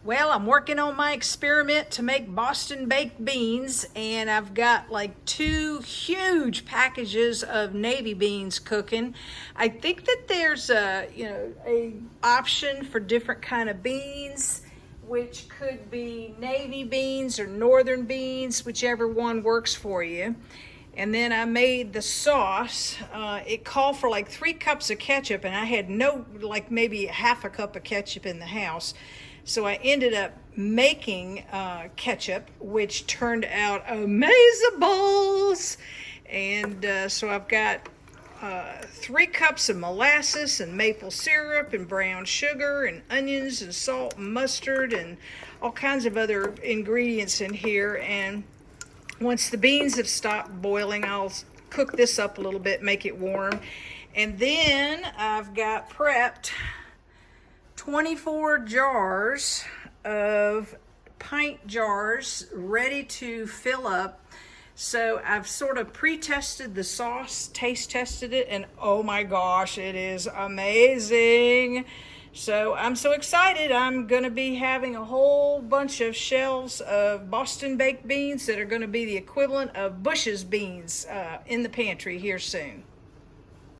Well, I'm working on my experiment to make Boston baked beans, and I've got like 2 huge packages of navy beans cooking. I think that there's a option for different kind of beans, which could be navy beans or northern beans, whichever one works for you. And then I made the sauce. It called for like 3 cups of ketchup, and I had like maybe half a cup of ketchup in the house. So I ended up making ketchup, which turned out amazeballs. And so I've got 3 cups of molasses and maple syrup and brown sugar and onions and salt and mustard and all kinds of other ingredients in here. And once the beans have stopped boiling, I'll cook this up a little bit, make it warm. And then I've got prepped 24 jars of pint jars ready to fill up. So I've sort of pre-tested the sauce, taste tested it, and oh my gosh, it is amazing. So I'm so excited. I'm going to be having a whole bunch of shelves of Boston baked beans that are going to be the equivalent of Bush's beans in the pantry here soon.